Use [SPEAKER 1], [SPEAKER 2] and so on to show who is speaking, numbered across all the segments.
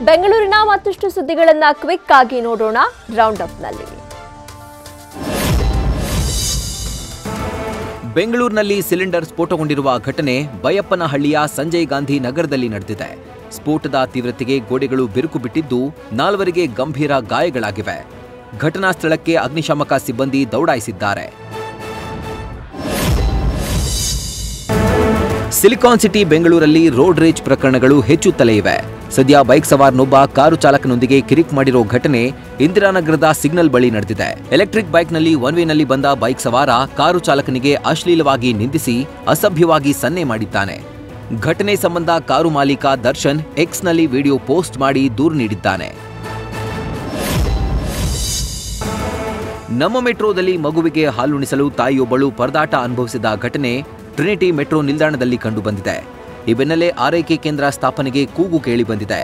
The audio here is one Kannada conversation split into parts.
[SPEAKER 1] ಬೆಂಗಳೂರಿನ ಮತ್ತಷ್ಟು ಸುದ್ದಿಗಳನ್ನ ಕ್ವಿಕ್ ಆಗಿ ನೋಡೋಣ ರೌಂಡ್ ಅಪ್ ನಲ್ಲಿ.
[SPEAKER 2] ಬೆಂಗಳೂರಿನಲ್ಲಿ ಸಿಲಿಂಡರ್ ಸ್ಫೋಟಗೊಂಡಿರುವ ಘಟನೆ ಬೈಯಪ್ಪನಹಳ್ಳಿಯ ಸಂಜಯ್ ಗಾಂಧಿ ನಗರದಲ್ಲಿ ನಡೆದಿದೆ. ಸ್ಫೋಟದ ತೀವ್ರತೆಗೆ ಗೋಡೆಗಳು ಬಿರುಕು ಬಿಟ್ಟಿದ್ದು 4ವರಿಗೆ ಗಂಭೀರ ಗಾಯಗಳಾಗಿವೆ. ಘಟನಾ ಸ್ಥಳಕ್ಕೆ ಅಗ್ನಿಶಾಮಕ ಸಿಬ್ಬಂದಿ ದೌಡಾಯಿಸಿದ್ದಾರೆ. ಸಿಲಿಕಾನ್ ಸಿಟಿ ಬೆಂಗಳೂರಲ್ಲಿ ರೋಡ್ ರೇಜ್ ಪ್ರಕರಣಗಳು ಹೆಚ್ಚುತ್ತಲೇ ಇವೆ. ಸದ್ಯ ಬೈಕ್ ಸವಾರನೊಬ್ಬ ಕಾರು ಚಾಲಕನೊಂದಿಗೆ ಕಿರಿಕ್ ಮಾಡಿರೋ ಘಟನೆ ಇಂದಿರಾನಗರದ ಸಿಗ್ನಲ್ ಬಳಿ ನಡೆದಿದೆ. ಎಲೆಕ್ಟ್ರಿಕ್ ಬೈಕ್ನಲ್ಲಿ ಒನ್ ವೇನಲ್ಲಿ ಬಂದ ಬೈಕ್ ಸವಾರ ಕಾರು ಚಾಲಕನಿಗೆ ಅಶ್ಲೀಲವಾಗಿ ನಿಂದಿಸಿ ಅಸಭ್ಯವಾಗಿ ಸನ್ನೆ ಮಾಡಿದ್ದಾನೆ. ಘಟನೆ ಸಂಬಂಧ ಕಾರು ಮಾಲೀಕ ದರ್ಶನ್ ಎಕ್ಸ್ನಲ್ಲಿ ವಿಡಿಯೋ ಪೋಸ್ಟ್ ಮಾಡಿ ದೂರು ನೀಡಿದ್ದಾನೆ. ನಮ್ಮ ಮೆಟ್ರೋದಲ್ಲಿ ಮಗುವಿಗೆ ಹಾಲುಣಿಸಲು ತಾಯಿಯೊಬ್ಬಳು ಪರದಾಟ ಅನುಭವಿಸಿದ ಘಟನೆ ಟ್ರಿನಿಟಿ ಮೆಟ್ರೋ ನಿಲ್ದಾಣದಲ್ಲಿ ಕಂಡುಬಂದಿದೆ. ಈ ಬೆನ್ನಲ್ಲೇ ಆರೈಕೆ ಕೇಂದ್ರ ಸ್ಥಾಪನೆಗೆ ಕೂಗು ಕೇಳಿಬಂದಿದೆ.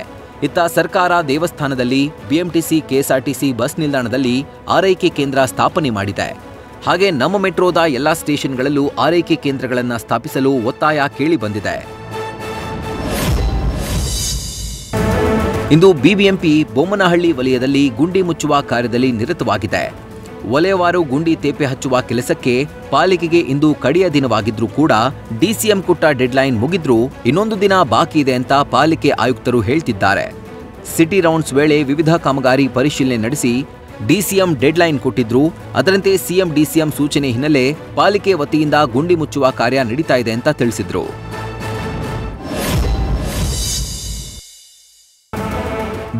[SPEAKER 2] ಇತ್ತ ಸರ್ಕಾರ ದೇವಸ್ಥಾನದಲ್ಲಿ, ಬಿಎಂಟಿಸಿ, ಕೆಎಸ್ಆರ್ಟಿಸಿ ಬಸ್ ನಿಲ್ದಾಣದಲ್ಲಿ ಆರೈಕೆ ಕೇಂದ್ರ ಸ್ಥಾಪನೆ ಮಾಡಿದೆ. ಹಾಗೆ ನಮ್ಮ ಮೆಟ್ರೋದ ಎಲ್ಲಾ ಸ್ಟೇಷನ್ಗಳಲ್ಲೂ ಆರೈಕೆ ಕೇಂದ್ರಗಳನ್ನು ಸ್ಥಾಪಿಸಲು ಒತ್ತಾಯ ಕೇಳಿಬಂದಿದೆ. ಇಂದು ಬಿಬಿಎಂಪಿ ಬೊಮ್ಮನಹಳ್ಳಿ ವಲಯದಲ್ಲಿ ಗುಂಡಿ ಮುಚ್ಚುವ ಕಾರ್ಯದಲ್ಲಿ ನಿರತವಾಗಿದೆ. ವಲಯವಾರು ಗುಂಡಿ ತೇಪೆ ಹಚ್ಚುವ ಕೆಲಸಕ್ಕೆ ಪಾಲಿಕೆಗೆ ಇಂದು ಕಡೆಯ ದಿನವಾಗಿದ್ರೂ ಕೂಡ ಡಿಸಿಎಂ ಕೊಟ್ಟ ಡೆಡ್ಲೈನ್ ಮುಗಿದ್ರೂ ಇನ್ನೊಂದು ದಿನ ಬಾಕಿ ಇದೆ ಅಂತ ಪಾಲಿಕೆ ಆಯುಕ್ತರು ಹೇಳ್ತಿದ್ದಾರೆ. ಸಿಟಿ ರೌಂಡ್ಸ್ ವೇಳೆ ವಿವಿಧ ಕಾಮಗಾರಿ ಪರಿಶೀಲನೆ ನಡೆಸಿ ಡಿಸಿಎಂ ಡೆಡ್ಲೈನ್ ಕೊಟ್ಟಿದ್ರು. ಅದರಂತೆ ಸಿಎಂ ಡಿಸಿಎಂ ಸೂಚನೆ ಹಿನ್ನೆಲೆ ಪಾಲಿಕೆ ವತಿಯಿಂದ ಗುಂಡಿ ಮುಚ್ಚುವ ಕಾರ್ಯ ನಡೀತಾ ಇದೆ ಅಂತ ತಿಳಿಸಿದ್ರು.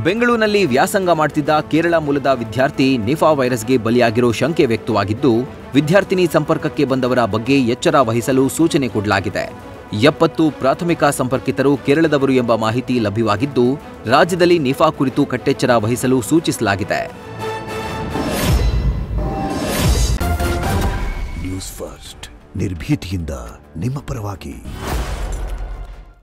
[SPEAKER 2] ಬೆಂಗಳೂರಿನಲ್ಲಿ ವ್ಯಾಸಂಗ ಮಾಡ್ತಿದ್ದ ಕೇರಳ ಮೂಲದ ವಿದ್ಯಾರ್ಥಿ ನಿಫಾ ವೈರಸ್ಗೆ ಬಲಿಯಾಗಿರೋ ಶಂಕೆ ವ್ಯಕ್ತವಾಗಿದ್ದು, ವಿದ್ಯಾರ್ಥಿನಿ ಸಂಪರ್ಕಕ್ಕೆ ಬಂದವರ ಬಗ್ಗೆ ಎಚ್ಚರ ವಹಿಸಲು ಸೂಚನೆ ಕೊಡಲಾಗಿದೆ. 70 ಪ್ರಾಥಮಿಕ ಸಂಪರ್ಕಿತರು ಕೇರಳದವರು ಎಂಬ ಮಾಹಿತಿ ಲಭ್ಯವಾಗಿದ್ದು, ರಾಜ್ಯದಲ್ಲಿ ನಿಫಾ ಕುರಿತು ಕಟ್ಟೆಚ್ಚರ ವಹಿಸಲು ಸೂಚಿಸಲಾಗಿದೆ.
[SPEAKER 3] ನ್ಯೂಸ್ ಫಸ್ಟ್ ನಿರ್ಭೀತಿಯಿಂದ ನಿಮ್ಮ ಪರವಾಗಿ.